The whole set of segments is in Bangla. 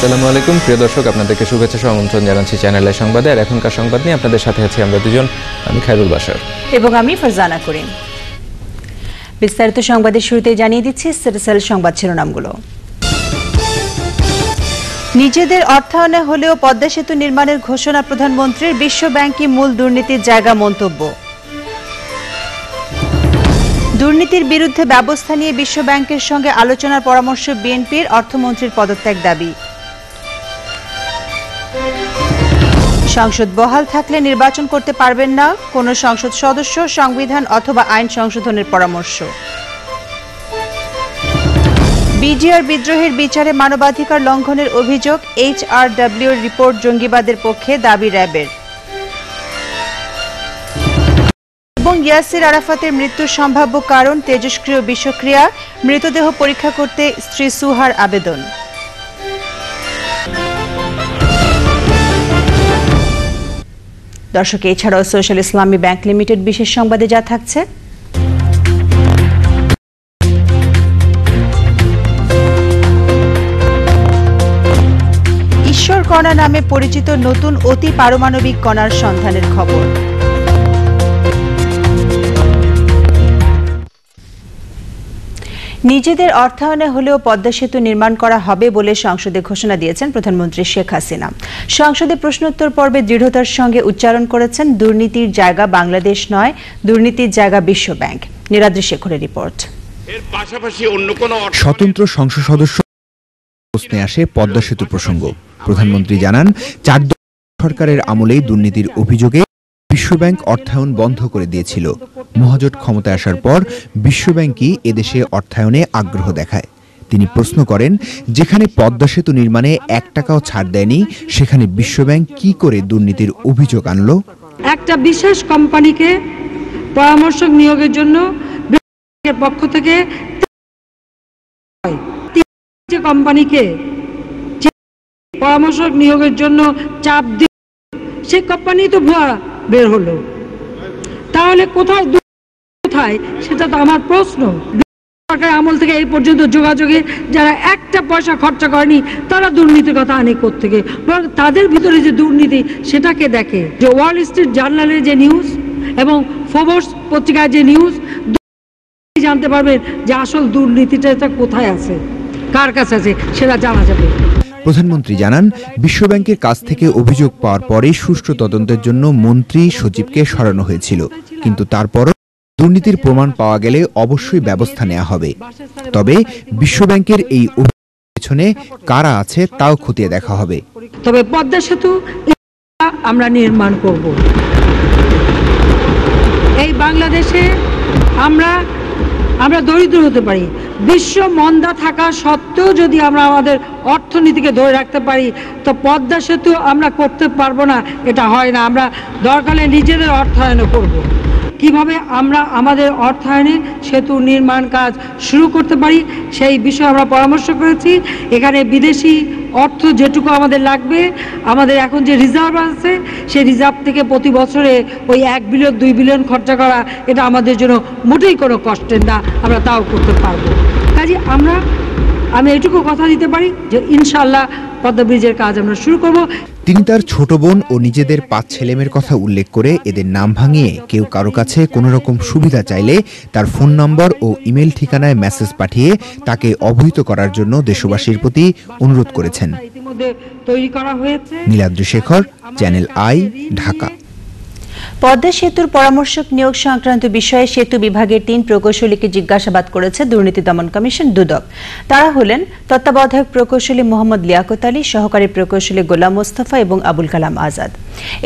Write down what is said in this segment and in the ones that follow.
আসসালামু আলাইকুম প্রিয় দর্শক, আপনাদেরকে শুভেচ্ছা আমন্ত্রণ জানাচ্ছি চ্যানেলের সংবাদে। আর এখনকার সংবাদ নিয়ে আপনাদের সাথে আছি আমরা দুজন, আমি খায়রুল বাশার এবং আমি ফারজানা করিম। বিস্তারিত সংবাদের শুরুতেই জানিয়ে দিচ্ছি সিটিসেল সংবাদ শিরোনামগুলো। নিজেদের অর্থায়নে হলেও পদ্মা সেতু নির্মাণের ঘোষণা প্রধানমন্ত্রীর, বিশ্ব ব্যাংকই মূল দুর্নীতির জায়গা মন্তব্য। দুর্নীতির বিরুদ্ধে ব্যবস্থা নিয়ে বিশ্ব ব্যাংকের সঙ্গে আলোচনার পরামর্শ বিএনপির, অর্থমন্ত্রীর পদত্যাগ দাবি। সংসদ বহাল থাকলে নির্বাচন করতে পারবেন না কোন সংসদ সদস্য, সংবিধান অথবা আইন সংশোধনের পরামর্শ। বিজিআর বিদ্রোহের বিচারে মানবাধিকার লঙ্ঘনের অভিযোগ, HRW রিপোর্ট জঙ্গিবাদের পক্ষে, দাবি র্যাবের। এবং ইয়াসির আরাফাতের মৃত্যুর সম্ভাব্য কারণ তেজস্ক্রিয় বিষক্রিয়া, মৃতদেহ পরীক্ষা করতে স্ত্রী সুহার আবেদন। দর্শক, এছাড়াও সোশ্যাল ইসলামী ব্যাংক লিমিটেড বিশেষ সংবাদে যা থাকছে: ঈশ্বর কণা নামে পরিচিত নতুন অতি পারমাণবিক কণার সন্ধানের খবর। নিজেদের অর্থায়নে হলেও পদ্মা সেতু নির্মাণ করা হবে বলে সংসদে ঘোষণা দিয়েছেন প্রধানমন্ত্রী শেখ হাসিনা। সংসদে প্রশ্নোত্তর পর্বে দৃঢ়তার সঙ্গে উচ্চারণ করেছেন, দুর্নীতির জায়গা বাংলাদেশ নয়, দুর্নীতির জায়গা বিশ্ব ব্যাংক। নীলাদ্রি শেখরের রিপোর্ট। এর পাশাপাশি অন্য কোনো স্বতন্ত্র সংসদ সদস্য প্রশ্নে আসে পদ্মা সেতু প্রসঙ্গ। প্রধানমন্ত্রী জানান, 4 সরকারের আমলেই দুর্নীতির অভিযোগে বিশ্বব্যাংক অর্থায়ন বন্ধ করে দিয়েছিল। মহাজোট ক্ষমতায় আসার পর বিশ্বব্যাংকই এদেশে অর্থায়নে আগ্রহ দেখায়। তিনি প্রশ্ন করেন, যেখানে পদ্মা সেতু নির্মাণে 1 টাকাও ছাড় দেয়নি, সেখানে বিশ্বব্যাংক কি করে দুর্নীতির অভিযোগ আনলো? একটা বিশেষ কোম্পানিকে পরামর্শক নিয়োগের জন্য বিশ্বব্যাংকের পক্ষ থেকে কোম্পানিকে পরামর্শক নিয়োগের জন্য চাপ দিয়ে সেই কোম্পানি তো ভুয়া বের হলো। তাহলে কোথায় সেটা তো আমার প্রশ্ন। সরকার আমল থেকে এই পর্যন্ত যোগাযোগে যারা 1টা পয়সা খরচা করেনি তারা দুর্নীতির কথা আনে কোত্থেকে? বরং তাদের ভিতরে যে দুর্নীতি সেটাকে দেখে। যে ওয়াল স্ট্রিট জার্নালের যে নিউজ এবং ফোর্বস পত্রিকার যে নিউজ, জানতে পারবেন যে আসল দুর্নীতিটা কোথায় আছে, কার কাছে আছে, সেটা জানা যাবে। প্রধানমন্ত্রী জানান, বিশ্বব্যাংকের কাছ থেকে অভিযোগ পাওয়ার পরে সুষ্ঠু তদন্তের জন্য মন্ত্রী সচিবকে সরানো হয়েছিল, কিন্তু তারপরও দুর্নীতির প্রমাণ পাওয়া গেলে অবশ্যই ব্যবস্থা নেওয়া হবে। তবে বিশ্বব্যাংকের এই অভিযোগের পেছনে কারা আছে তাও খতিয়ে দেখা হবে। তবে পদ্মা সেতু আমরা নির্মাণ করব। এই বাংলাদেশে আমরা দরিদ্র হতে পারি, বিশ্ব মন্দা থাকা সত্ত্বেও যদি আমরা আমাদের অর্থনীতিকে ধরে রাখতে পারি, তো পদ্মা সেতু আমরা করতে পারবো না, এটা হয় না। আমরা দরকারে নিজেদের অর্থায়ন করব। কিভাবে আমরা আমাদের অর্থায়নে সেতু নির্মাণ কাজ শুরু করতে পারি সেই বিষয়ে আমরা পরামর্শ করেছি। এখানে বিদেশি অর্থ যেটুকু আমাদের লাগবে, আমাদের এখন যে রিজার্ভ আছে সেই রিজার্ভ থেকে প্রতি বছরে ওই 1 বিলিয়ন 2 বিলিয়ন খরচা করা, এটা আমাদের জন্য মোটেই কোনো কষ্টের না, আমরা তাও করতে পারবো। কাজে আমি এটুকু কথা দিতে পারি যে ইনশাআল্লাহ পদ্মা ব্রিজের কাজ আমরা শুরু করব। তিনি তার ছোট বোন ও নিজেদের 5 ছেলেমেয়ের কথা উল্লেখ করে এদের নাম ভাঙিয়ে কেউ কারো কাছে কোনো রকম সুবিধা চাইলে তার ফোন নম্বর ও ইমেল ঠিকানায় মেসেজ পাঠিয়ে তাকে অবহিত করার জন্য দেশবাসীর প্রতি অনুরোধ করেছেন। Niladri Shekhar, channel I, Dhaka. পদ্মা সেতুর পরামর্শক নিয়োগ সংক্রান্ত বিষয়ে সেতু বিভাগের 3 প্রকৌশলীকে জিজ্ঞাসাবাদ করেছে দুর্নীতি দমন কমিশন দুদক। তারা হলেন তত্ত্বাবধায়ক প্রকৌশলী মোহাম্মদ লিয়াকত আলী, সহকারী প্রকৌশলী গোলাম মোস্তফা এবং আবুল কালাম আজাদ।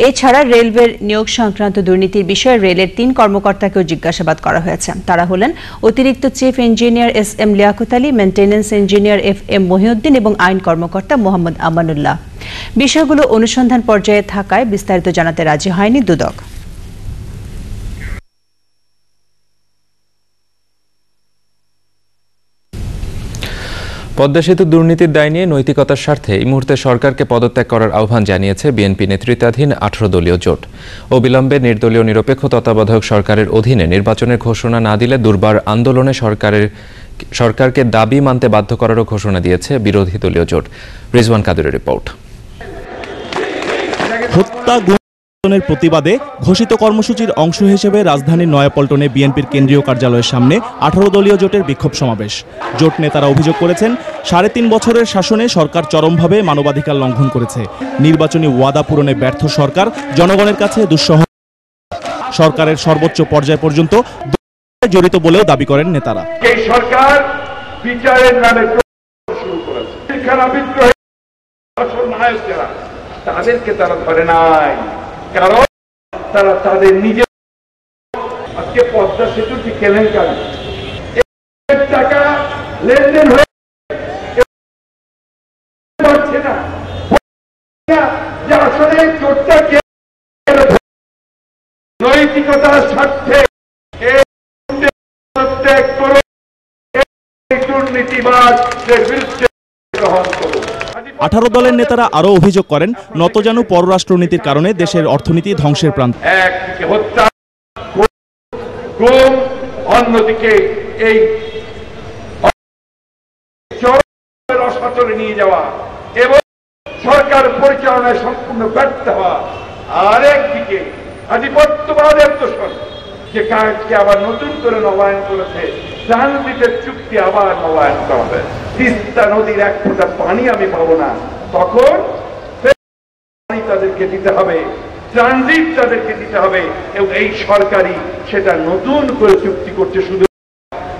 এছাড়া রেলওয়ের নিয়োগ সংক্রান্ত দুর্নীতির বিষয়ে রেলের 3 কর্মকর্তাকেও জিজ্ঞাসাবাদ করা হয়েছে। তারা হলেন অতিরিক্ত chief engineer SM Liaquat Ali, maintenance engineer FM Mohiuddin এবং আইন কর্মকর্তা মোহাম্মদ আমানুল্লাহ। বিষয়গুলো অনুসন্ধান পর্যায়ে থাকায় বিস্তারিত জানাতে রাজি হয়নি দুদক। পদ্মা সেতু দুর্নীতির দায় নিয়ে নৈতিকতার স্বার্থে এই মুহূর্তে সরকারকে পদত্যাগ করার আহ্বান জানিয়েছে বিএনপি নেতৃত্বাধীন 18 দলীয় জোট। অবিলম্বে নির্দলীয় নিরপেক্ষ তত্ত্বাবধায়ক সরকারের অধীনে নির্বাচনের ঘোষণা না দিলে দুর্বার আন্দোলনে সরকারকে দাবি মানতে বাধ্য করারও ঘোষণা দিয়েছে বিরোধী দলীয় জোট। রিজওয়ান কাদেরের রিপোর্ট। হত্যা গুমের প্রতিবাদে ঘোষিত কর্মসূচির অংশ হিসেবে রাজধানীর নয়াপল্টনে বিএনপির কেন্দ্রীয় কার্যালয়ের সামনে 18 দলীয় জোটের বিক্ষোভ সমাবেশ। জোট নেতারা অভিযোগ করেছেন 3.5 বছরের শাসনে সরকার চরমভাবে মানবাধিকার লঙ্ঘন করেছে। নির্বাচনী ওয়াদা পূরণে ব্যর্থ সরকার জনগণের কাছে দুঃসহ সরকারের সর্বোচ্চ পর্যায় পর্যন্ত জড়িত বলেও দাবি করেন নেতারা। এই সরকার বিচারের নামে শুরু করেছে, তাদেরকে তারা ধরে নাই, কারণ তারা তাদের নিজের আজকে পদ্মা সেতুটি কেলেঙ্কারি টাকা লেনদেন হয়ে পারছে না, যে আসলে চোরটা কে নৈতিকতার স্বার্থে প্রত্যেক দুর্নীতিবাজদের বিরুদ্ধে গ্রহণ করুন। 18 দলের নেতারা আরও অভিযোগ করেন নতজানু পররাষ্ট্রনীতির কারণে দেশের অর্থনীতি ধ্বংসের প্রান্তে। একদিকে হত্যা, গুম, অন্যদিকে এই রসাতলে নিয়ে যাওয়া এবং সরকার পরিচালনায় সম্পূর্ণ ব্যর্থ হওয়া, আরেকদিকে আধিপত্যবাদের দোষণ যে কাজকে আবার নতুন করে নবায়ন করেছে, ট্রানজিটের চুক্তি আবার নবায়ন করা হবে। তিস্তা নদীর এক ফোঁটা পানি আমি পাবো না, তখন পানি তাদেরকে দিতে হবে, ট্রানজিট তাদেরকে দিতে হবে, এবং এই সরকারই সেটা নতুন করে চুক্তি করছে। শুধু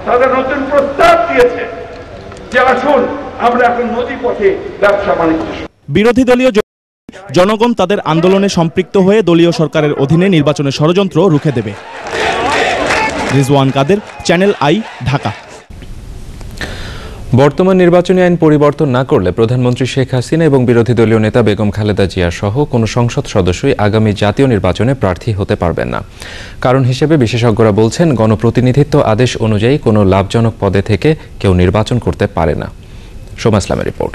তাদের নতুন প্রস্তাব দিয়েছে যে আসুন আমরা এখন নদী পথে ব্যবসা বাণিজ্য। বিরোধী দলীয় জনগণ তাদের আন্দোলনে সম্পৃক্ত হয়ে দলীয় সরকারের অধীনে নির্বাচনের ষড়যন্ত্র রুখে দেবে। রিজওয়ান কাদের, চ্যানেল আই, ঢাকা। বর্তমান নির্বাচনী আইন পরিবর্তন না করলে প্রধানমন্ত্রী শেখ হাসিনা এবং বিরোধী দলীয় নেতা বেগম খালেদা জিয়া সহ কোনো সংসদ সদস্যই আগামী জাতীয় নির্বাচনে প্রার্থী হতে পারবেন না। কারণ হিসেবে বিশেষজ্ঞরা বলছেন, গণপ্রতিনিধিত্ব আদেশ অনুযায়ী কোনো লাভজনক পদে থেকে কেউ নির্বাচন করতে পারে না। সোমা ইসলামের রিপোর্ট।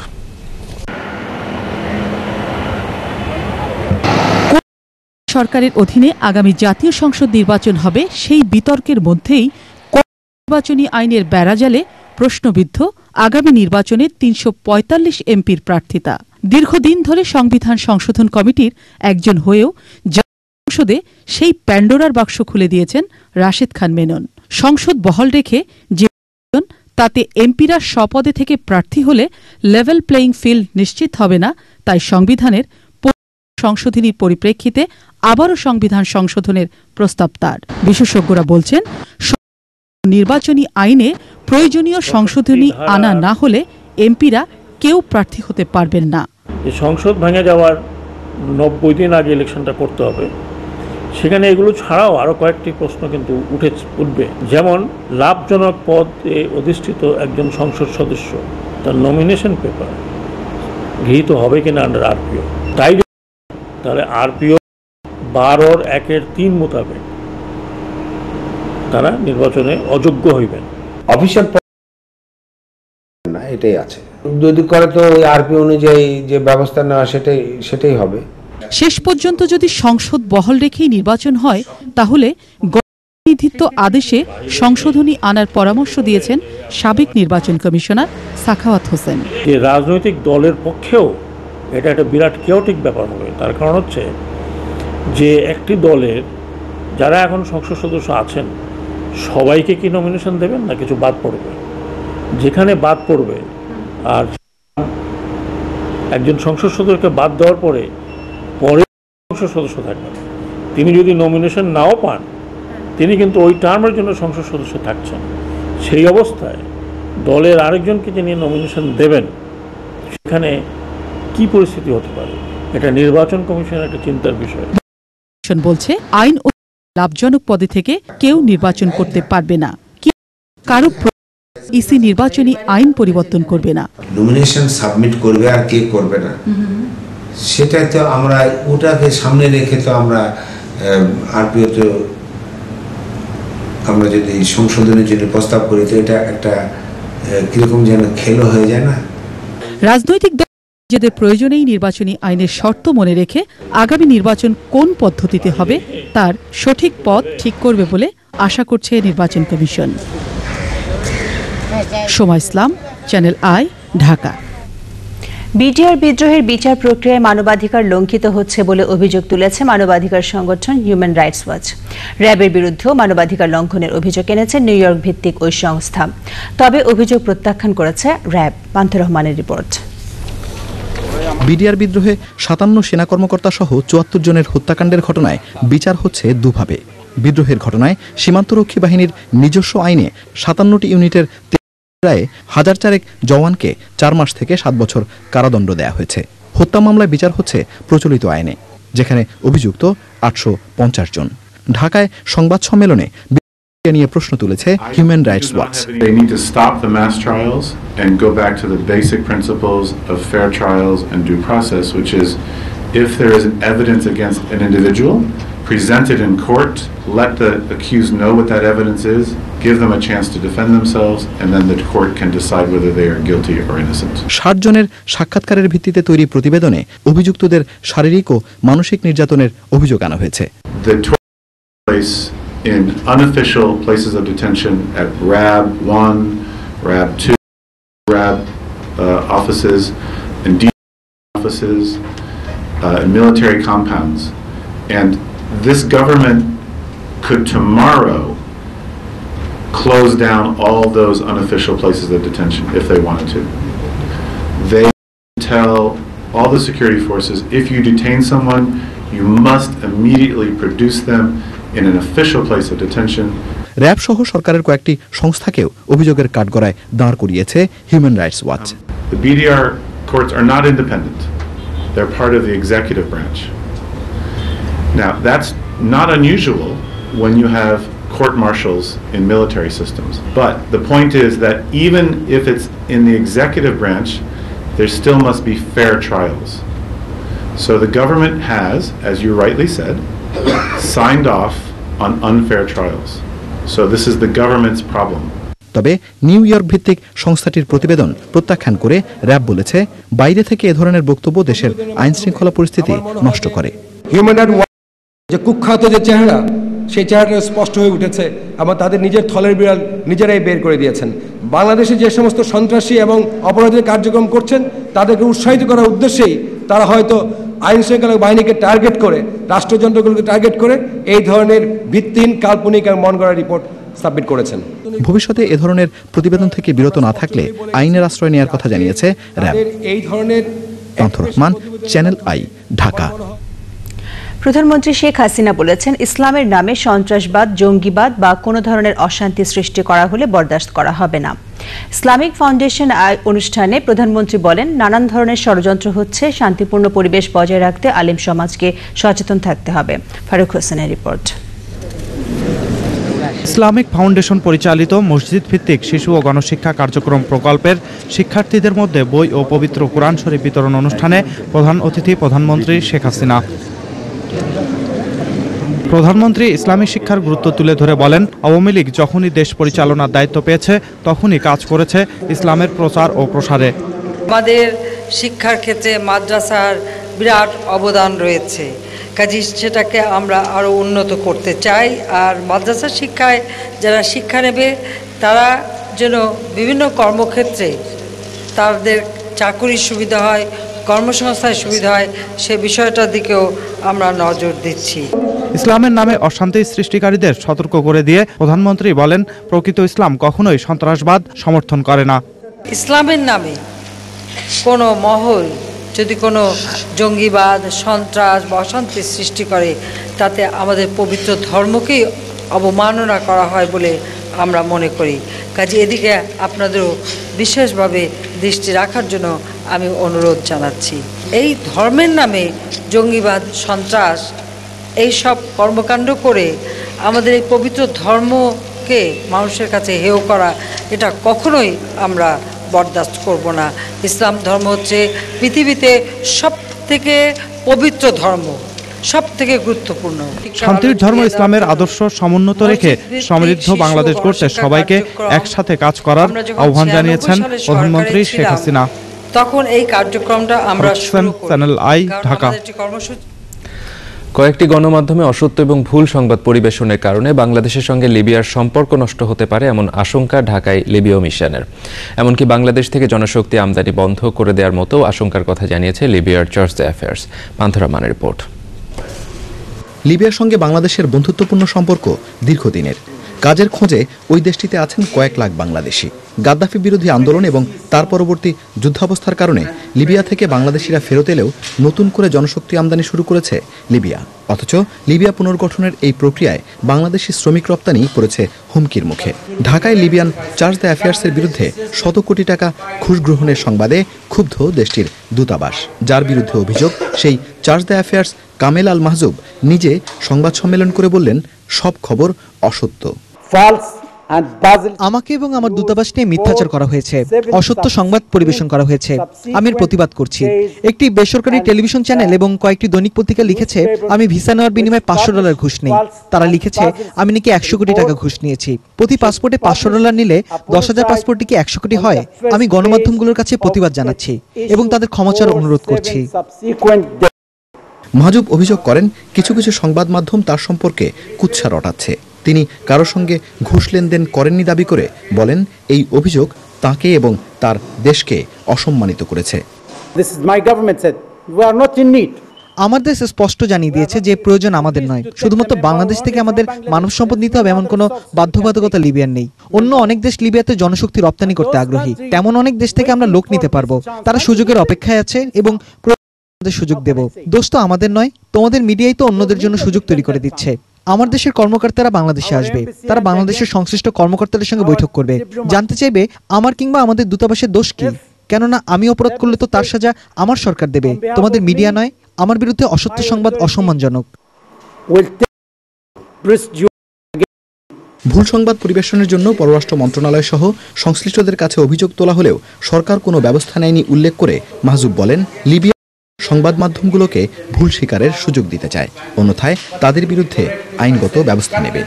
সরকারের অধীনে আগামী জাতীয় সংসদ নির্বাচন হবে, সেই বিতর্কের মধ্যেই নির্বাচনী আইনের বেড়াজালে প্রশ্নবিদ্ধ আগামী নির্বাচনে 345 এমপির প্রার্থিতা। দীর্ঘদিন ধরে সংবিধান সংশোধন কমিটির একজন হয়েও সংসদে সেই প্যান্ডোরার বাক্স খুলে দিয়েছেন রাশেদ খান মেনন। সংসদ বহাল রেখে যে তাতে এমপিরা স্বপদে থেকে প্রার্থী হলে লেভেল প্লেয়িং ফিল্ড নিশ্চিত হবে না, তাই সংবিধানের সংশোধনীর পরিপ্রেক্ষিতে আবারও সংবিধান সংশোধনের প্রস্তাব তার। বিশেষজ্ঞরা বলছেন, নির্বাচনী আইনে প্রয়োজনীয় সংশোধনী আনা না হলে এমপিরা কেউ প্রার্থী হতে পারবেন না। সংসদ ভেঙে যাওয়ার 90 দিন আগে ইলেকশনটা করতে হবে, সেখানে এগুলো ছাড়াও আরও কয়েকটি প্রশ্ন কিন্তু উঠবে। যেমন লাভজনক পদে অধিষ্ঠিত একজন সংসদ সদস্য তার নমিনেশন পেপার গৃহীত হবে কিনা আন্ডার আরপিও। তাই তাহলে আরপিও 12(1)(3) মোতাবেক তারা নির্বাচনে অযোগ্য হইবেন। অফিসিয়াল না, এটাই আছে। যদি করে তো ওই আরপি অনুযায়ী যে ব্যবস্থা নেওয়া সেটাই হবে। শেষ পর্যন্ত যদি সংসদ বহাল রেখেই নির্বাচন হয়, তাহলে গণপ্রতিনিধিত্ব আদেশে সংশোধনী আনার পরামর্শ দিয়েছেন সাবেক নির্বাচন কমিশনার সাখাওয়াত হোসেন। যে রাজনৈতিক দলের পক্ষেও এটা একটা বিরাট কেওটিক ব্যাপার হবে। তার কারণ হচ্ছে যে একটি দলের যারা এখন সংসদ সদস্য আছেন সবাইকে কি নমিনেশন দেবেন, না কিছু বাদ পড়বে? যেখানে বাদ পড়বে, আর একজন সংসদ সদস্যকে বাদ দেওয়ার পরে সংসদ সদস্য থাকবেন, তিনি যদি নমিনেশন নাও পান, তিনি কিন্তু ওই টার্মের জন্য সংসদ সদস্য থাকছেন। সেই অবস্থায় দলের আরেকজনকে যিনি নমিনেশন দেবেন, সেখানে কি পরিস্থিতি হতে পারে, এটা নির্বাচন কমিশনের একটা চিন্তার বিষয়। বলছে আইন ও লাভজনক পদে থেকে কেউ নির্বাচন করতে পারবে না, কারো ইসি নির্বাচনী আইন পরিবর্তন করবে না। নমিনেশন সাবমিট করবে আর কে করবে না, সেটা তো আমরা ওটাকে সামনে রেখে তো আমরা আরপিও তো আমরা যদি সংশোধনের জন্য প্রস্তাব করি, তো এটা একটা কিরকম যেন খেলো হয়ে যায় না। রাজনৈতিক দল নিজেদের প্রয়োজনেই নির্বাচনী আইনের শর্ত মনে রেখে আগামী নির্বাচন কোন পদ্ধতিতে হবে তার সঠিক পথ ঠিক করবে বলে আশা করছে নির্বাচন commission. Soma Islam, channel I, Dhaka. BDR বিদ্রোহের বিচার প্রক্রিয়ায় মানবাধিকার লঙ্ঘিত হচ্ছে বলে অভিযোগ তুলেছে মানবাধিকার সংগঠন হিউম্যান রাইটস ওয়াচ। র্যাবের বিরুদ্ধেও মানবাধিকার লঙ্ঘনের অভিযোগ এনেছে নিউ ইয়র্ক ভিত্তিক ওই সংস্থা। তবে অভিযোগ প্রত্যাখ্যান করেছে র্যাব। পান্থর রহমানের রিপোর্ট। বিডিআর বিদ্রোহে 57 সেনা কর্মকর্তা সহ 74 জনের হত্যাকাণ্ডের ঘটনায় বিচার হচ্ছে দুভাবে। বিদ্রোহের ঘটনায় সীমান্তরক্ষী বাহিনীর নিজস্ব আইনে 57টি ইউনিটের প্রায় 1004 জওয়ানকে 4 মাস থেকে 7 বছর কারাদণ্ড দেয়া হয়েছে। হত্যা মামলায় বিচার হচ্ছে প্রচলিত আইনে, যেখানে অভিযুক্ত 850 জন। ঢাকায় সংবাদ সম্মেলনে নিয়ে প্রশ্ন তুলেছে human rights watch. They need to stop the mass trials and go back to the basic principles of fair trials and due process, which is if there is evidence against an individual, present it in court, let the accused know what that evidence is, give them a chance to defend themselves, and then the court can decide whether they are guilty or innocent. 60 জনের সাক্ষাৎকারের ভিত্তিতে তৈরি প্রতিবেদনে অভিযুক্তদের শারীরিক ও মানসিক নির্যাতনের অভিযোগ আনা হয়েছে। The place in unofficial places of detention at RAB 1, RAB 2, RAB offices, and D offices, and military compounds. And this government could tomorrow close down all those unofficial places of detention if they wanted to. They tell all the security forces, if you detain someone, you must immediately produce them in an official place of detention. RAB সহ সরকারের কয়েকটি সংস্থাকেও অভিযোগের কাঠগড়ায় দাঁড় করিয়েছে human rights watch. The BDR courts are not independent. They're part of the executive branch. Now, that's not unusual when you have court martials in military systems. But the point is that even if it's in the executive branch, there still must be fair trials. So the government has, as you rightly said, signed off on unfair trials. So this is the government's problem. তবে নিউ ইয়র্ক ভিত্তিক সংস্থাটির প্রতিবেদন প্রত্যাখ্যান করে র্যাব বলেছে, বাইরে থেকে এ ধরনের বক্তব্য দেশের আইন শৃঙ্খলা পরিস্থিতি নষ্ট করে। হিউম্যান রাইটস যে কুখ্যাত যে চেহারা, সেই চেহারাটা স্পষ্ট হয়ে উঠেছে এবং তাদের নিজের থলের বিড়াল নিজেরাই বের করে দিয়েছেন। বাংলাদেশে যে সমস্ত সন্ত্রাসী এবং অপরাধের কার্যক্রম করছেন তাদেরকে উৎসাহিত করার উদ্দেশ্যেই তারা হয়তো আইন শৃঙ্খলা বাহিনীকে টার্গেট করে, রাষ্ট্রযন্ত্রগুলোকে টার্গেট করে এই ধরনের ভিত্তিহীন, কাল্পনিক আর মন গড়া রিপোর্ট সাবমিট করেছেন। ভবিষ্যতে এ ধরনের প্রতিবেদন থেকে বিরত না থাকলে আইনের আশ্রয় নেওয়ার কথা জানিয়েছে র্যাব। এই ধরনের পান্থর রহমান, চ্যানেল আই, ঢাকা। প্রধানমন্ত্রী শেখ হাসিনা বলেছেন, ইসলামের নামে সন্ত্রাসবাদ, জঙ্গিবাদ বা কোনো ধরনের অশান্তি সৃষ্টি করা হলে বরদাস্ত করা হবে না। ইসলামিক ফাউন্ডেশন অনুষ্ঠানে প্রধানমন্ত্রী বলেন, নানান ধরনের ষড়যন্ত্র হচ্ছে, শান্তিপূর্ণ পরিবেশ বজায় রাখতে আলেম সমাজকে সচেতন থাকতে হবে। ফারুক হোসেনের রিপোর্ট। ইসলামিক ফাউন্ডেশন পরিচালিত মসজিদ ভিত্তিক শিশু ও গণশিক্ষা কার্যক্রম প্রকল্পের শিক্ষার্থীদের মধ্যে বই ও পবিত্র কোরআন শরীফ বিতরণ অনুষ্ঠানে প্রধান অতিথি প্রধানমন্ত্রী শেখ হাসিনা। প্রধানমন্ত্রী ইসলামী শিক্ষার গুরুত্ব তুলে ধরে বলেন, আওয়ামী লীগ যখনই দেশ পরিচালনার দায়িত্ব পেয়েছে তখনই কাজ করেছে ইসলামের প্রচার ও প্রসারে। আমাদের শিক্ষার ক্ষেত্রে মাদ্রাসার বিরাট অবদান রয়েছে, কাজে সেটাকে আমরা আরও উন্নত করতে চাই। আর মাদ্রাসা শিক্ষায় যারা শিক্ষা নেবে তারা যেন বিভিন্ন কর্মক্ষেত্রে তাদের চাকুরির সুবিধা হয়, কর্মসংস্থানের সুবিধা হয়, সে বিষয়টার দিকেও আমরা নজর দিচ্ছি। ইসলামের নামে অশান্তি সৃষ্টিকারীদের সতর্ক করে দিয়ে প্রধানমন্ত্রী বলেন, প্রকৃত ইসলাম কখনোই সন্ত্রাসবাদ সমর্থন করে না। ইসলামের নামে কোনো মহল যদি কোনো জঙ্গিবাদ, সন্ত্রাস বা অশান্তি সৃষ্টি করে, তাতে আমাদের পবিত্র ধর্মকেই অবমাননা করা হয় বলে আমরা মনে করি। কাজে এদিকে আপনাদেরও বিশেষভাবে দৃষ্টি রাখার জন্য আমি অনুরোধ জানাচ্ছি। এই ধর্মের নামে জঙ্গিবাদ, সন্ত্রাস এইসব কর্মকাণ্ড করে আমাদের এই পবিত্র ধর্মকে মানুষের কাছে হেয় করা, এটা কখনোই আমরা বরদাস্ত করব না। ইসলাম ধর্ম হচ্ছে পৃথিবীতে সব থেকে পবিত্র ধর্ম। সবথেকে গুরুত্বপূর্ণ। শান্তির ধর্ম ইসলামের আদর্শ সমুন্নত রেখে সমৃদ্ধ বাংলাদেশ গড়তে সবাইকে একসাথে কাজ করার আহ্বান জানিয়েছেন প্রধানমন্ত্রী শেখ হাসিনা। তখন এই কার্যক্রমটা আমরা শুরু করি। Channel I, Dhaka. কয়েকটি গণমাধ্যমে অসত্য এবং ভুল সংবাদ পরিবেশনের কারণে বাংলাদেশের সঙ্গে লিবিয়ার সম্পর্ক নষ্ট হতে পারে এমন আশঙ্কা ঢাকায় লিবীয় মিশনের। এমনকি বাংলাদেশ থেকে জনশক্তি আমদানি বন্ধ করে দেওয়ার মতো আশঙ্কার কথা জানিয়েছে লিবিয়ার চার্জ দ্য অ্যাফেয়ার্স। পান্থরা মানের রিপোর্ট। লিবিয়ার সঙ্গে বাংলাদেশের বন্ধুত্বপূর্ণ সম্পর্ক দীর্ঘদিনের। কাজের খোঁজে ওই দেশটিতে আছেন কয়েক লাখ বাংলাদেশি। গাদ্দাফি বিরোধী আন্দোলন এবং তার পরবর্তী যুদ্ধাবস্থার কারণে লিবিয়া থেকে বাংলাদেশিরা ফেরত এলেও নতুন করে জনশক্তি আমদানি শুরু করেছে লিবিয়া। অথচ লিবিয়া পুনর্গঠনের এই প্রক্রিয়ায় বাংলাদেশি শ্রমিক রপ্তানি পড়েছে হুমকির মুখে। ঢাকায় লিবিয়ান চার্জ দ্য অ্যাফেয়ার্সের বিরুদ্ধে শত কোটি টাকা ঘুষ গ্রহণের সংবাদে ক্ষুব্ধ দেশটির দূতাবাস, যার বিরুদ্ধে অভিযোগ সেই চার্জ দ্য অ্যাফেয়ার্স কামেল আল মাহজুব নিজে সংবাদ সম্মেলন করে বললেন সব খবর অসত্য। আমাকে এবং আমার দূতাবাস নিয়ে মিথ্যাচার করা হয়েছে, অসত্য সংবাদ পরিবেশন করা হয়েছে। আমি এর প্রতিবাদ করছি। একটি বেসরকারি টেলিভিশন চ্যানেল এবং কয়েকটি দৈনিক পত্রিকা লিখেছে আমি ভিসা নেওয়ার বিনিময়ে $500 ঘুষ নেই। তারা লিখেছে আমি নাকি 100 কোটি টাকা ঘুষ নিয়েছি। প্রতি পাসপোর্টে $500 নিলে 10,000 পাসপোর্টে কি 100 কোটি হয়? আমি গণমাধ্যমগুলোর কাছে প্রতিবাদ জানাচ্ছি এবং তাদের ক্ষমা চাওয়ার অনুরোধ করছি। মাহজুব অভিযোগ করেন কিছু কিছু সংবাদ মাধ্যম তার সম্পর্কে কুৎসা রটাচ্ছে। তিনি কারো সঙ্গে ঘুষ লেনদেন করেননি দাবি করে বলেন এই অভিযোগ তাকে এবং তার দেশকে অসম্মানিত করেছে। আমার দেশ স্পষ্ট জানিয়ে দিয়েছে যে প্রয়োজন আমাদের নয়। শুধুমাত্র বাংলাদেশ থেকে আমাদের মানব সম্পদ নিতে হবে এমন কোনো বাধ্যবাধকতা লিবিয়ার নেই। অন্য অনেক দেশ লিবিয়াতে জনশক্তি রপ্তানি করতে আগ্রহী। তেমন অনেক দেশ থেকে আমরা লোক নিতে পারবো। তারা সুযোগের অপেক্ষায় আছে এবং সুযোগ দেব। দোষ তো আমাদের নয়, তোমাদের মিডিয়াই তো অন্যদের জন্য সুযোগ তৈরি করে দিচ্ছে। আমার দেশের কর্মকর্তারা বাংলাদেশে আসবে, তারা বাংলাদেশের সংশ্লিষ্ট কর্মকর্তাদের সঙ্গে বৈঠক করবে, জানতে চাইবে আমার কিংবা আমাদের দূতাবাসের দোষ কি। কেননা আমি অপরাধ করলে তো তার সাজা আমার সরকার দেবে, তোমাদের মিডিয়া নয়। আমার বিরুদ্ধে অসত্য সংবাদ অসম্মানজনক। ভুল সংবাদ পরিবেশনের জন্য পররাষ্ট্র মন্ত্রণালয় সহ সংশ্লিষ্টদের কাছে অভিযোগ তোলা হলেও সরকার কোনো ব্যবস্থা নেয়নি উল্লেখ করে মাহজুব বলেন লিবিয়া সংবাদ মাধ্যমগুলোকে ভুল স্বীকারের সুযোগ দিতে চায়, অন্যথায় তাদের বিরুদ্ধে আইনগত ব্যবস্থা নেবে।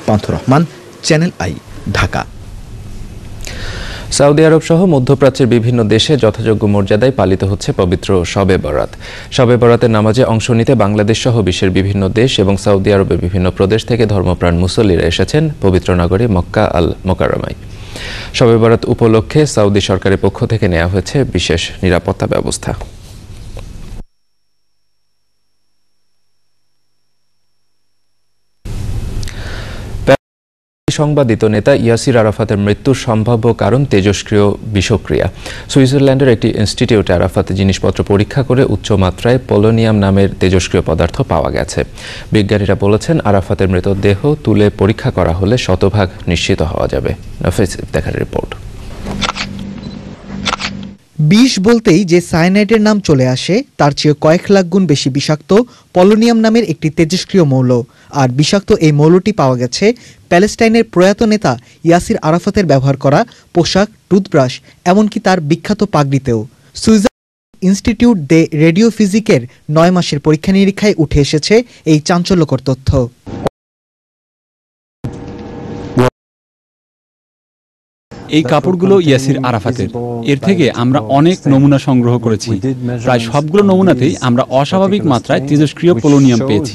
পান্থর রহমান, চ্যানেল আই, ঢাকা। সৌদি আরব সহ মধ্যপ্রাচ্যের বিভিন্ন দেশে যথাযোগ্য মর্যাদায় পালিত হচ্ছে পবিত্র শবে বরাত। শবে বরাতের নামাজে অংশ নিতে বাংলাদেশ সহ বিশ্বের বিভিন্ন দেশ এবং সৌদি আরবের বিভিন্ন প্রদেশ থেকে ধর্মপ্রাণ মুসল্লিরা এসেছেন পবিত্র নগরী মক্কা আল মোকাররমায়। শবে বরাত উপলক্ষে সৌদি সরকারের পক্ষ থেকে নেওয়া হয়েছে বিশেষ নিরাপত্তা ব্যবস্থা। সংবাদিত নেতা ইয়াসির আরাফাতের মৃত্যুর সম্ভাব্য কারণ তেজস্ক্রিয় বিষক্রিয়া। সুইজারল্যান্ডের একটি ইনস্টিটিউটে আরাফাতের জিনিসপত্র পরীক্ষা করে উচ্চ মাত্রায় পোলোনিয়াম নামের তেজস্ক্রিয় পদার্থ পাওয়া গেছে। বিজ্ঞানীরা বলেছেন আরাফাতের মৃতদেহ তুলে পরীক্ষা করা হলে শতভাগ নিশ্চিত হওয়া যাবে। নাফিস দেখার রিপোর্ট। বিষ বলতেই যে সায়ানাইডের নাম চলে আসে তার চেয়ে কয়েক লাখ গুণ বেশি বিষাক্ত পলোনিয়াম নামের একটি তেজস্ক্রিয় মৌল। আর বিষাক্ত এই মৌলটি পাওয়া গেছে প্যালেস্টাইনের প্রয়াত নেতা ইয়াসির আরাফাতের ব্যবহার করা পোশাক, টুথব্রাশ, এমনকি তার বিখ্যাত পাগড়িতেও। সুইজারল্যান্ড ইনস্টিটিউট দে রেডিও ফিজিকের 9 মাসের পরীক্ষা নিরীক্ষায় উঠে এসেছে এই চাঞ্চল্যকর তথ্য। এই কাপড়গুলো ইয়াসির আরাফাতের। এর থেকে আমরা অনেক নমুনা সংগ্রহ করেছি। প্রায় সবগুলো নমুনাতেই আমরা অস্বাভাবিক মাত্রায় তেজস্ক্রিয় পোলোনিয়াম পেয়েছি।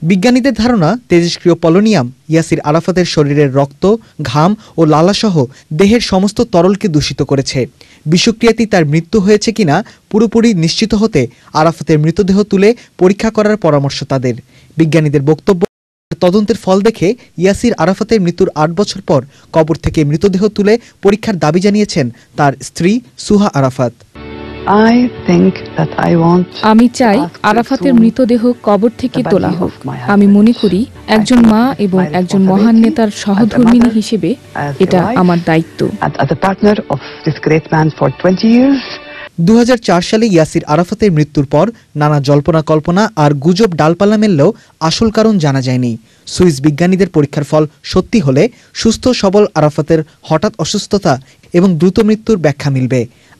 বিজ্ঞানীদের ধারণা তেজস্ক্রিয় পোলোনিয়াম ইয়াসির আরাফাতের শরীরের রক্ত, ঘাম ও লালাসহ দেহের সমস্ত তরলকে দূষিত করেছে। বিষক্রিয়াতেই তার মৃত্যু হয়েছে কিনা পুরোপুরি নিশ্চিত হতে আরাফাতের মৃতদেহ তুলে পরীক্ষা করার পরামর্শ তাদের। বিজ্ঞানীদের বক্তব্য, তদন্তের ফল দেখে ইয়াসির আরাফাতের মৃত্যুর 8 বছর পর কবর থেকে মৃতদেহ তুলে পরীক্ষার দাবি জানিয়েছেন তার স্ত্রী সুহা আরাফাত। আমি চাই আরাফাতের মৃতদেহ কবর থেকে তোলা হোক। আমি মনে করি একজন মা এবং একজন মহান নেতার সহধর্মিণী হিসেবে এটা আমার দায়িত্ব। 2004 সালে ইয়াসির আরাফাতের মৃত্যুর পর নানা জল্পনা কল্পনা আর গুজব ডালপালা মেললেও আসল কারণ জানা যায়নি। সুইস বিজ্ঞানীদের পরীক্ষার ফল সত্যি হলে সুস্থ সবল আরাফাতের হঠাৎ অসুস্থতা এবং দ্রুত মৃত্যুর ব্যাখ্যা মিলবে।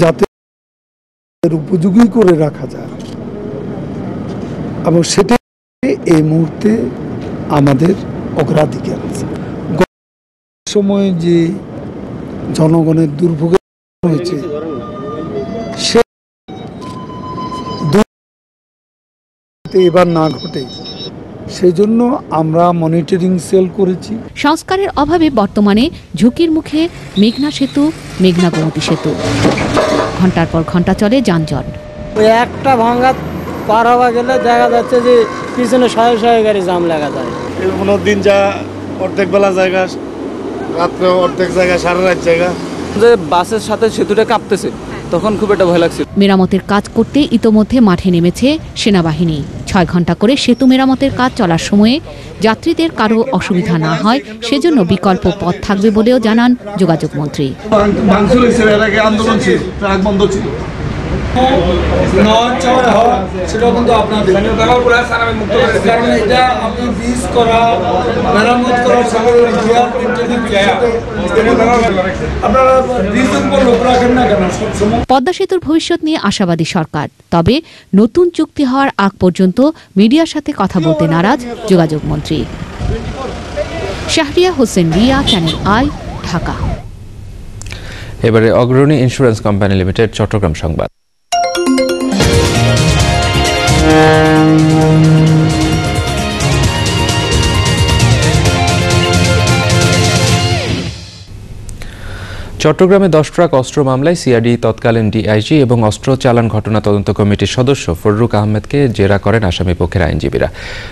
যাতে উপযোগী করে রাখা যায়, এবং সেটা এই মুহূর্তে আমাদের অগ্রাধিকার আছে। সময় যে জনগণের দুর্ভোগ হয়েছে সে এবার না ঘটে, সেই জন্য আমরা মনিটরিং সেল করেছি। সংস্কারের অভাবে বর্তমানে ঝুঁকির মুখে মেঘনা সেতু, মেঘনা গোমতী সেতু। ঘন্টার পর ঘন্টা চলে যানজট। ওই একটা ভাঙা পার হওয়া গেলে দেখা যাচ্ছে যে পিছনে শয়ে শয়ে গাড়ি জাম লাগা যায়। কোনো দিন যা অর্ধেক বেলা জায়গা, রাত্রে অর্ধেক জায়গা, সারা রাত জায়গা। যে বাসের সাথে সেতুটা কাঁপতেছে, তখন খুব একটা ভয় লাগছে। মেরামতের কাজ করতে ইতোমধ্যে মাঠে নেমেছে সেনাবাহিনী। 6 ঘন্টা করে সেতু মেরামতের কাজ চলার সময়ে যাত্রীদের কারো অসুবিধা না হয় সেজন্য বিকল্প পথ থাকবে বলেও জানান যোগাযোগ মন্ত্রী। আন্দোলন ছিল, ট্রাক বন্ধ ছিল। পদ্মা সেতুর ভবিষ্যৎ নিয়ে আশাবাদী সরকার, তবে নতুন চুক্তি হওয়ার আগ পর্যন্ত মিডিয়ার সাথে কথা বলতে নারাজ যোগাযোগ মন্ত্রী। Shahria Hossain Riya, channel I, Dhaka. এবারে অগ্রণী ইন্স্যুরেন্স কোম্পানি লিমিটেড চট্টগ্রাম সংবাদ। চট্টগ্রামে 10 ট্রাক অস্ত্র মামলায় সিআইডি তৎকালীন ডিআইজি এবং অস্ত্র চালান ঘটনা তদন্ত কমিটির সদস্য ফররুক আহমেদকে জেরা করেন আসামি পক্ষের আইনজীবীরা।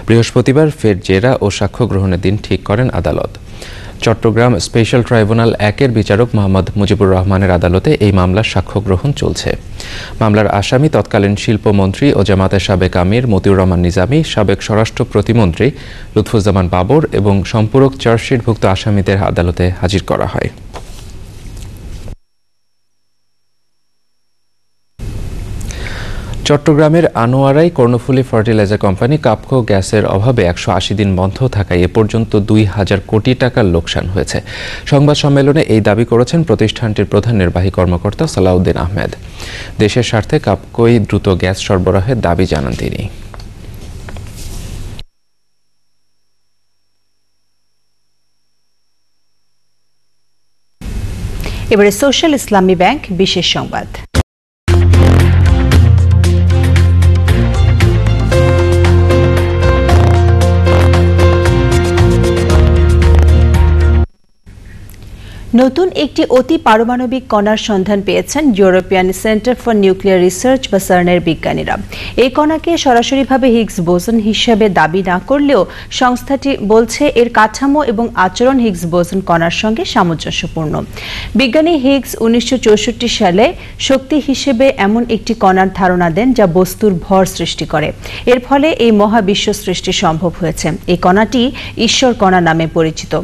বৃহস্পতিবার ফের জেরা ও সাক্ষ্য গ্রহণের দিন ঠিক করেন আদালত। চট্টগ্রাম স্পেশাল ট্রাইব্যুনাল 1-এর বিচারক মোহাম্মদ মুজিবুর রহমানের আদালতে এই মামলার সাক্ষ্য গ্রহণ চলছে। মামলার আসামি তৎকালীন শিল্পমন্ত্রী ও জামাতের সাবেক আমির মতিউর রহমান নিজামী, সাবেক স্বরাষ্ট্র প্রতিমন্ত্রী লুৎফুজ্জামান বাবর এবং সম্পূরক চার্জশিটভুক্ত আসামিদের আদালতে হাজির করা হয়। চট্টগ্রামের আনোয়ারায় কর্ণফুলী ফার্টিলাইজার কোম্পানি কাপকো গ্যাসের অভাবে 180 দিন বন্ধ থাকায় এ পর্যন্ত 2000 কোটি টাকার লোকসান হয়েছে। সংবাদ সম্মেলনে এই দাবি করেছেন প্রতিষ্ঠানটির প্রধান নির্বাহী কর্মকর্তা সালাউদ্দিন আহমেদ। দেশের স্বার্থে কাপকোয় দ্রুত গ্যাস সরবরাহের দাবি জানান তিনি। এবারে সোশ্যাল ইসলামী ব্যাংক বিশেষ সংবাদ। নতুন একটি অতি পারমাণবিক কণার সন্ধান পেয়েছেন European centre for nuclear research বা সার্নের বিজ্ঞানীরা। এই কণাকে সরাসরিভাবে হিগস বোসন হিসেবে দাবি না করলেও সংস্থাটি বলছে এর কাঠামো এবং আচরণ হিগস বোসন কণার সঙ্গে সামঞ্জস্যপূর্ণ। বিজ্ঞানী হিগস 1964 সালে শক্তি হিসেবে এমন একটি কণার ধারণা দেন যা বস্তুর ভর সৃষ্টি করে। এর ফলে এই মহাবিশ্ব সৃষ্টি সম্ভব হয়েছে। এই কণাটি ঈশ্বর কণা নামে পরিচিত।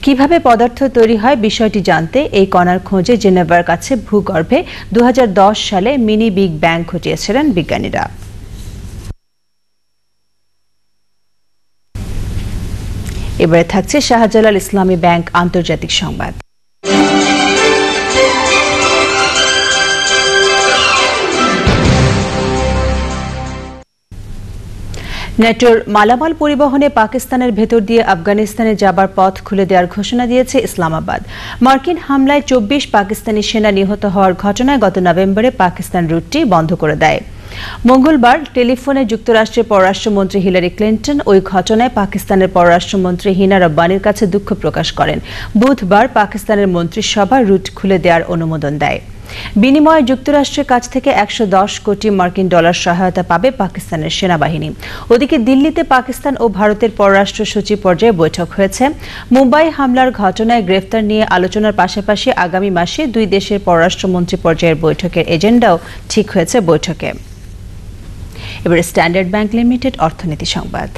কিভাবে পদার্থ তৈরি হয় বিষয়টি জানতে এই কণার খোঁজে জেনেভার কাছে ভূগর্ভে 2010 সালে মিনি বিগ ব্যাং ঘটিয়েছিলেন বিজ্ঞানীরা। এবারে থাকছে শাহজালাল ইসলামী ব্যাংক আন্তর্জাতিক সংবাদ। নেটোর মালামাল পরিবহনে পাকিস্তানের ভেতর দিয়ে আফগানিস্তানে যাবার পথ খুলে দেওয়ার ঘোষণা দিয়েছে ইসলামাবাদ। মার্কিন হামলায় 24 পাকিস্তানি সেনা নিহত হওয়ার ঘটনায় গত নভেম্বরে পাকিস্তান রুটটি বন্ধ করে দেয়। মঙ্গলবার টেলিফোনে যুক্তরাষ্ট্রের পররাষ্ট্রমন্ত্রী হিলারি ক্লিন্টন ওই ঘটনায় পাকিস্তানের পররাষ্ট্রমন্ত্রী হিনা রব্বানির কাছে দুঃখ প্রকাশ করেন। বুধবার পাকিস্তানের মন্ত্রিসভা রুট খুলে দেওয়ার অনুমোদন দেয়। বিনিময়ে যুক্তরাষ্ট্রের কাছ থেকে 110 কোটি মার্কিন ডলার সহায়তা পাবে পাকিস্তানের সেনাবাহিনী। ওদিকে দিল্লিতে পাকিস্তান ও ভারতের পররাষ্ট্র সচিব পর্যায়ে বৈঠক হয়েছে। মুম্বাই হামলার ঘটনায় গ্রেফতার নিয়ে আলোচনার পাশাপাশি আগামী মাসে দুই দেশের পররাষ্ট্রমন্ত্রী পর্যায়ের বৈঠকের এজেন্ডাও ঠিক হয়েছে বৈঠকে। এবারে স্ট্যান্ডার্ড ব্যাংক লিমিটেড অর্থনীতি সংবাদ।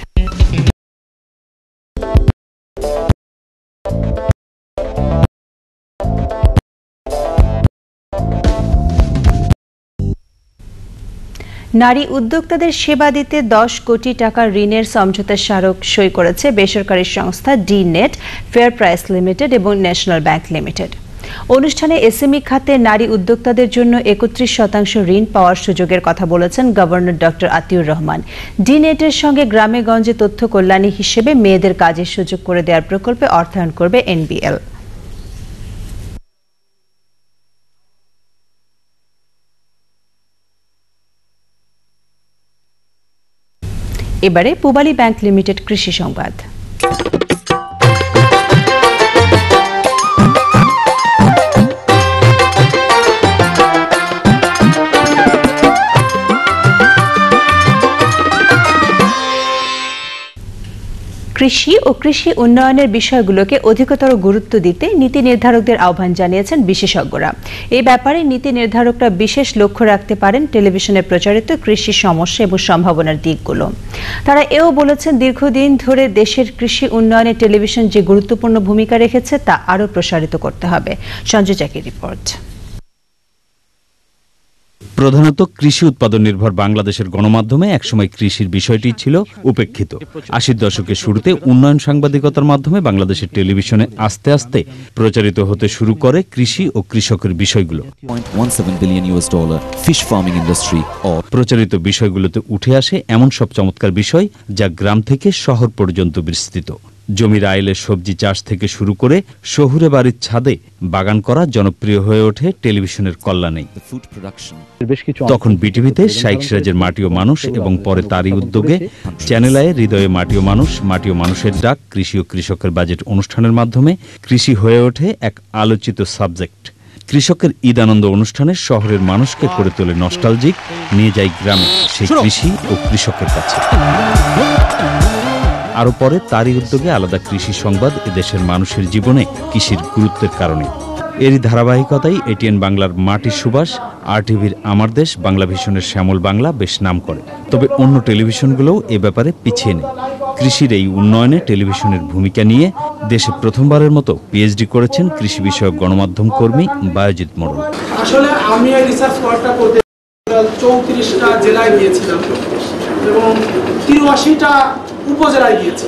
নারী উদ্যোক্তাদের সেবা দিতে 10 কোটি টাকার ঋণের সমঝোতা স্মারক সই করেছে বেসরকারি সংস্থা D net, fair price limited এবং ন্যাশনাল ব্যাংক লিমিটেড। অনুষ্ঠানে এসএমই খাতে নারী উদ্যোক্তাদের জন্য ৩১% ঋণ পাওয়ার সুযোগের কথা বলেছেন গভর্নর ডক্টর আতিউর রহমান। ডিনেটের সঙ্গে গ্রামে গঞ্জে তথ্য কল্যাণী হিসেবে মেয়েদের কাজের সুযোগ করে দেওয়ার প্রকল্পে অর্থায়ন করবে এনবিএল। এবারে পূবালী ব্যাংক লিমিটেড কৃষি সংবাদ। কৃষি ও কৃষি উন্নয়নের বিষয়গুলোকে অধিকতর গুরুত্ব দিতে নীতি নির্ধারকদের আহ্বান জানিয়েছেন বিশেষজ্ঞরা। এই ব্যাপারে নীতি নির্ধারকরা বিশেষ লক্ষ্য রাখতে পারেন টেলিভিশনে প্রচারিত কৃষি সমস্যা এবং সম্ভাবনার দিকগুলো। তারা এও বলেছেন, দীর্ঘদিন ধরে দেশের কৃষি উন্নয়নে টেলিভিশন যে গুরুত্বপূর্ণ ভূমিকা রেখেছে তা আরও প্রসারিত করতে হবে। সঞ্জয় চাকির রিপোর্ট। প্রধানত কৃষি উৎপাদন নির্ভর বাংলাদেশের গণমাধ্যমে একসময় কৃষির বিষয়টি ছিল উপেক্ষিত। ৮০ দশকের শুরুতে উন্নয়ন সাংবাদিকতার মাধ্যমে বাংলাদেশের টেলিভিশনে আস্তে আস্তে প্রচারিত হতে শুরু করে কৃষি ও কৃষকের বিষয়গুলো। প্রচারিত বিষয়গুলোতে উঠে আসে এমন সব চমৎকার বিষয় যা গ্রাম থেকে শহর পর্যন্ত বিস্তৃত। জমির আইলে সবজি চাষ থেকে শুরু করে শহুরে বাড়ির ছাদে বাগান করা জনপ্রিয় হয়ে ওঠে টেলিভিশনের কল্যাণেই। তখন বিটিভিতে শাইখ সিরাজের মাটি ও মানুষ এবং পরে তারই উদ্যোগে চ্যানেল আয়ে হৃদয়ে মাটি ও মানুষের ডাক, কৃষি ও কৃষকের বাজেট অনুষ্ঠানের মাধ্যমে কৃষি হয়ে ওঠে এক আলোচিত সাবজেক্ট। কৃষকের ঈদ আনন্দ অনুষ্ঠানে শহরের মানুষকে করে তোলে নস্টালজিক, নিয়ে যায় গ্রামে সেই কৃষি ও কৃষকের কাছে। আরও পরে তারই উদ্যোগে আলাদা কৃষি সংবাদ এদেশের মানুষের জীবনে কৃষির গুরুত্বের কারণে। এরই ধারাবাহিকতায় এটিএন বাংলার মাটির সুবাস, আরটিভির আমার দেশ, বাংলা ভিশনের শ্যামল বাংলা বেশ নাম করে। তবে অন্য টেলিভিশনগুলোও এ ব্যাপারে পিছিয়ে নেই। কৃষির এই উন্নয়নে টেলিভিশনের ভূমিকা নিয়ে দেশে প্রথমবারের মতো পিএইচডি করেছেন কৃষি বিষয়ক গণমাধ্যম কর্মী বায়েজিদ মোড়ল। আসলে আমি এই রিসার্চ ওয়ার্কটা করতে 34টা জেলায় গিয়েছিলাম এবং 83টা উপজেলায় গিয়েছি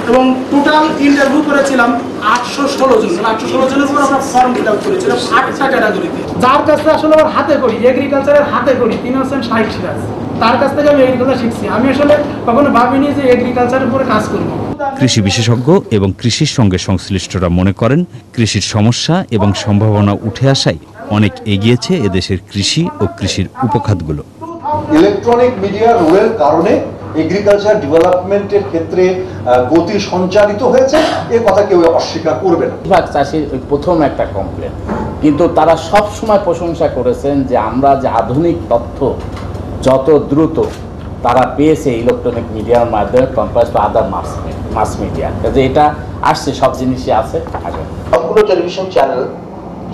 এবং টোটাল ইন্টারভিউ করেছিলাম 816 জন। 816 জনের উপর আমরা ফর্ম ফিল আপ করেছিলাম 8টা ক্যাটাগরিতে। যার কাছে আসলে আমার হাতে করি, এগ্রিকালচারের হাতে করি, তিনি হচ্ছেন শাইখ সিরাজ। তার কাছ থেকে আমি এগ্রিকালচার শিখছি। আমি আসলে কখনো ভাবিনি যে এগ্রিকালচারের উপরে কাজ করব। কৃষি বিশেষজ্ঞ এবং কৃষির সঙ্গে সংশ্লিষ্টরা মনে করেন, কৃষির সমস্যা এবং সম্ভাবনা উঠে আসায় অনেক এগিয়েছে এদেশের কৃষি ও কৃষির উপখাতগুলো। ইলেকট্রনিক মিডিয়া রোলের কারণে এগ্রিকালচার ডেভেলপমেন্টের ক্ষেত্রে গতি সঞ্চালিত হয়েছে, এ কথা কেউ অস্বীকার করবে না। চাষির প্রথম একটা কমপ্লেন, কিন্তু তারা সব সময় প্রশংসা করেছেন যে আমরা যে আধুনিক তথ্য যত দ্রুত তারা পেয়েছে ইলেকট্রনিক মিডিয়ার মাধ্যমে compare to other mass media, যে এটা আসছে, সব জিনিসই আছে আগে। সবগুলো টেলিভিশন চ্যানেল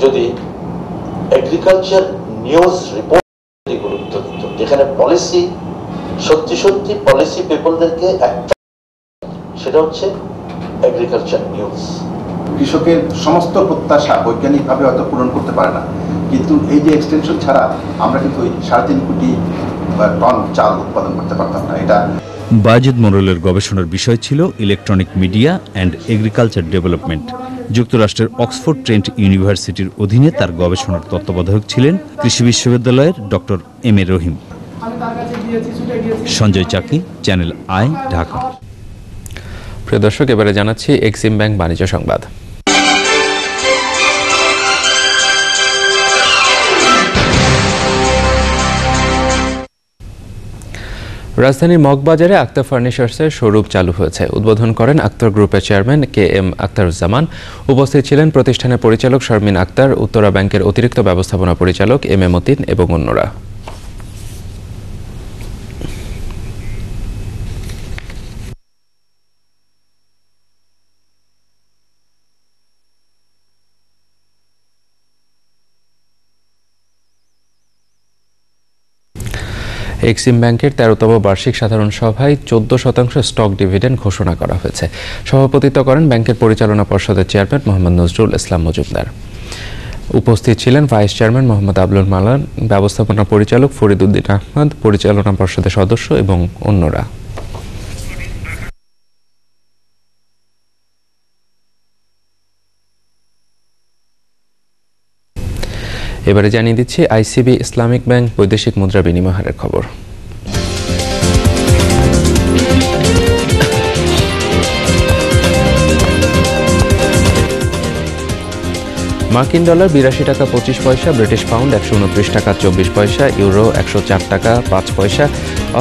যদি এগ্রিকালচার নিউজ রিপোর্ট গুরুত্ব দিত, যেখানে পলিসি সত্যি পলিসি পিপলদেরকে একটা, সেটা হচ্ছে এগ্রিকালচার নিউজ। কৃষকের সমস্ত প্রত্যাশা বৈজ্ঞানিকভাবে হয়তো পূরণ করতে পারে না, কিন্তু এই যে এক্সটেনশন ছাড়া আমরা কিন্তু 3.5 কোটি টন চাল উৎপাদন করতে পারতাম না। এটা বায়েজিদ মোড়লের গবেষণার বিষয় ছিল electronic media and agriculture development. যুক্তরাষ্ট্রের অক্সফোর্ড ট্রেন্ট ইউনিভার্সিটির অধীনে তার গবেষণার তত্ত্বাবধায়ক ছিলেন কৃষি বিশ্ববিদ্যালয়ের ডক্টর এম এ রহিম। সঞ্জয় চাকি, চ্যানেল আই, ঢাকা। প্রিয় দর্শক, এবারে জানাচ্ছি এক্সিম ব্যাংক বাণিজ্য সংবাদ। রাজধানীর মগবাজারে আক্তার ফার্নিচার্সের শোরুম চালু হয়েছে। উদ্বোধন করেন আক্তার গ্রুপের চেয়ারম্যান কে এম আক্তারুজ্জামান। উপস্থিত ছিলেন প্রতিষ্ঠানের পরিচালক শারমিন আক্তার, উত্তরা ব্যাংকের অতিরিক্ত ব্যবস্থাপনা পরিচালক এম এ মতিন এবং অন্যরা। এক্সিম ব্যাংকের 13তম বার্ষিক সাধারণ সভায় 14% স্টক ডিভিডেন্ড ঘোষণা করা হয়েছে। সভাপতিত্ব করেন ব্যাংকের পরিচালনা পর্ষদের চেয়ারম্যান মোহাম্মদ নজরুল ইসলাম মজুমদার। উপস্থিত ছিলেন vice chairman Mohammad Abul Malan, ব্যবস্থাপনা পরিচালক ফরিদ উদ্দিন আহমদ, পরিচালনা পর্ষদের সদস্য এবং অন্যরা। এবারে জানিয়ে দিচ্ছি আইসিবি ইসলামিক ব্যাংক বৈদেশিক মুদ্রা বিনিময় হারের খবর। মার্কিন ডলার ৮২ টাকা ২৫ পয়সা, ব্রিটিশ পাউন্ড ১২৯ টাকা ২৪ পয়সা, ইউরো ১০৪ টাকা ৫ পয়সা,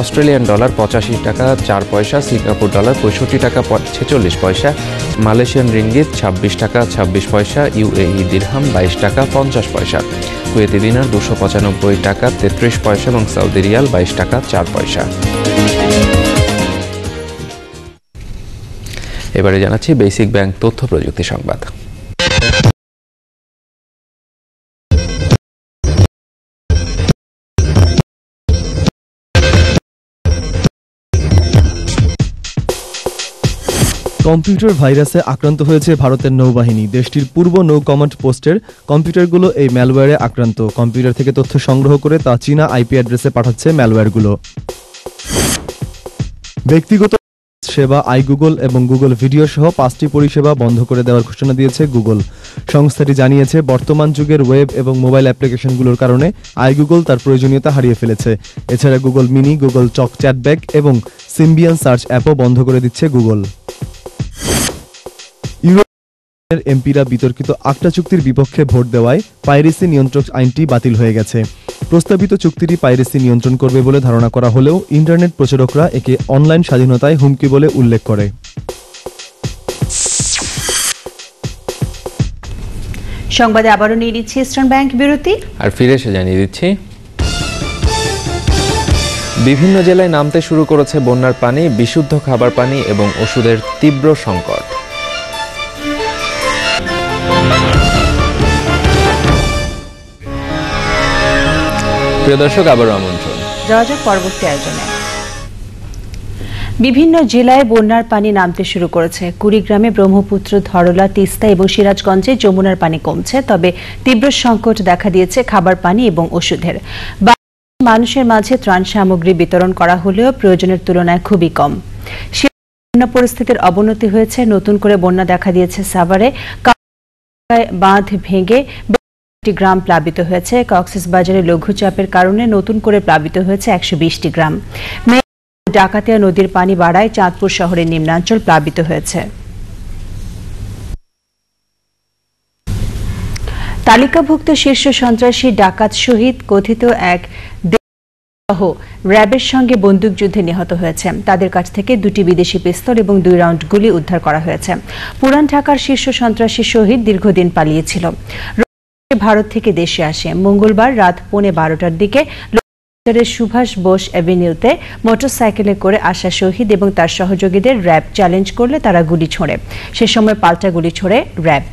অস্ট্রেলিয়ান ডলার ৮৫ টাকা ৪ পয়সা, সিঙ্গাপুর ডলার ৬৫ টাকা ৪৬ পয়সা, মালয়েশিয়ান রিঙ্গিত ২৬ টাকা ২৬ পয়সা, ইউএই দিরহাম ২২ টাকা ৫০ পয়সা, কুয়েতি দিনার ২৯৫ টাকা ৩৩ পয়সা এবং সৌদি রিয়াল ২২ টাকা ৪ পয়সা। এবারে জানাচ্ছি বেসিক ব্যাংক তথ্য প্রযুক্তি সংবাদ। কম্পিউটার ভাইরাসে আক্রান্ত হয়েছে ভারতের নৌবাহিনী। দেশটির পূর্ব নৌ কমান্ড পোস্টের কম্পিউটারগুলো এই ম্যালওয়্যারে আক্রান্ত। কম্পিউটার থেকে তথ্য সংগ্রহ করে তা চীনা আইপি অ্যাড্রেসে পাঠাচ্ছে ম্যালওয়্যারগুলো। ব্যক্তিগত সেবা আইগুগল এবং গুগল ভিডিও সহ 5টি পরিষেবা বন্ধ করে দেওয়ার ঘোষণা দিয়েছে গুগল। সংস্থাটি জানিয়েছে বর্তমান যুগের ওয়েব এবং মোবাইল অ্যাপ্লিকেশনগুলোর কারণে আইগুগল তার প্রয়োজনীয়তা হারিয়ে ফেলেছে। এছাড়া গুগল মিনি, গুগল চক চ্যাটব্যাক এবং সিম্বিয়ান সার্চ অ্যাপও বন্ধ করে দিচ্ছে গুগল। ইউরোপের এমপিরা বিতর্কিত আকটা চুক্তির বিপক্ষে ভোট দেওয়ায় পাইরেসি নিয়ন্ত্রক আইনটি বাতিল হয়ে গেছে। প্রস্তাবিত চুক্তিটি পাইরেসি নিয়ন্ত্রণ করবে বলে ধারণা করা হলেও ইন্টারনেট প্রচারকরা একে অনলাইন স্বাধীনতায় হুমকি বলে উল্লেখ করে। সংবাদে আবারও নিয়ে নিচ্ছি ইস্টার্ন ব্যাংক বিরতি, আর ফিরে এসে জানিয়ে দিচ্ছি বিভিন্ন জেলায় নামতে শুরু করেছে বন্যার পানি, বিশুদ্ধ খাবার পানি এবং ওষুধের তীব্র সংকট। প্রিয় দর্শক, আবারও আমন্ত্রণ। যোগাযোগ পরবর্তী আয়োজনে। বিভিন্ন জেলায় বন্যার পানি নামতে শুরু করেছে। কুড়িগ্রামে ব্রহ্মপুত্র, ধরলা, তিস্তা এবং সিরাজগঞ্জে যমুনার পানি কমছে, তবে তীব্র সংকট দেখা দিয়েছে খাবার পানি এবং ওষুধের। মানুষের মাঝে ত্রাণ সামগ্রী বিতরণ করা হলেও প্রয়োজনের তুলনায় খুবই কম। বন্যা পরিস্থিতির অবনতি হয়েছে। নতুন করে বন্যা দেখা দিয়েছে সাভারে। বাঁধ ভেঙে গ্রাম প্লাবিত হয়েছে। কক্সবাজারে লঘুচাপের কারণে নতুন করে প্লাবিত হয়েছে ১২০টি গ্রাম। ডাকাতিয়া নদীর পানি বাড়ায় চাঁদপুর শহরের নিম্নাঞ্চল প্লাবিত হয়েছে। তালিকাভুক্ত শীর্ষ সন্ত্রাসী ডাকাত শহীদ কথিত এক সহ র্যাবের সঙ্গে বন্দুকযুদ্ধে নিহত হয়েছে। তাদের কাছ থেকে 2টি বিদেশি পিস্তল এবং 2 রাউন্ড গুলি উদ্ধার করা হয়েছে। পুরান ঢাকার শীর্ষ সন্ত্রাসী শহীদ দীর্ঘদিন পালিয়েছিল। ভারত থেকে দেশে আসে। মঙ্গলবার রাত 12:15টার দিকে সুভাষ বোস অ্যাভিনিউতে মোটরসাইকেলে করে আসা শহীদ এবং তার সহযোগীদের র্যাব চ্যালেঞ্জ করলে তারা গুলি ছোড়ে। সে সময় পাল্টা গুলি ছোড়ে র্যাব।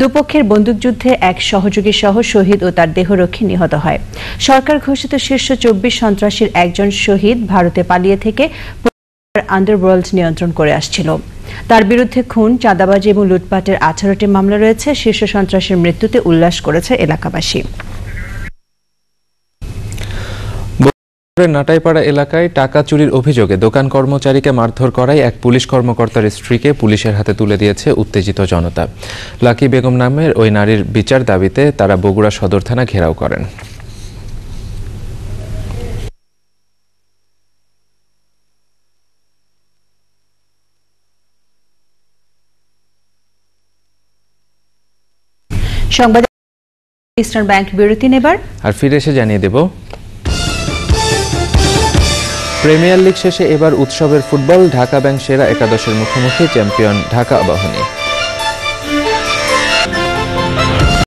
দুপক্ষের বন্দুকযুদ্ধে এক সহযোগী সহ শহীদ ও তার দেহরক্ষী নিহত হয়। সরকার ঘোষিত শীর্ষ 24 সন্ত্রাসীর একজন শহীদ ভারতে পালিয়ে থেকে আন্ডারওয়ার্ল্ড নিয়ন্ত্রণ করে আসছিল। তার বিরুদ্ধে খুন, চাঁদাবাজি এবং লুটপাটের 18টি মামলা রয়েছে। শীর্ষ সন্ত্রাসীর মৃত্যুতে উল্লাস করেছে এলাকাবাসী। নাটাইপাড়া এলাকায় টাকা চুরির অভিযোগে দোকান কর্মচারীকে মারধর করায় এক পুলিশ কর্মকর্তার স্ত্রীকে পুলিশের হাতে তুলে দিয়েছে উত্তেজিত জনতা। লাকি বেগম নামের ওই নারীর বিচার দাবিতে তারা বগুড়া সদর থানা ঘেরাও করেন। সংবাদ ইস্টার্ন ব্যাংক বিরতি নেবার, আর ফিরে এসে জানিয়ে দেব প্রিমিয়ার লিগ শেষে এবার উৎসবের ফুটবল। ঢাকা ব্যাংক সেরা একাদশের মুখোমুখি চ্যাম্পিয়ন ঢাকা আবাহনী।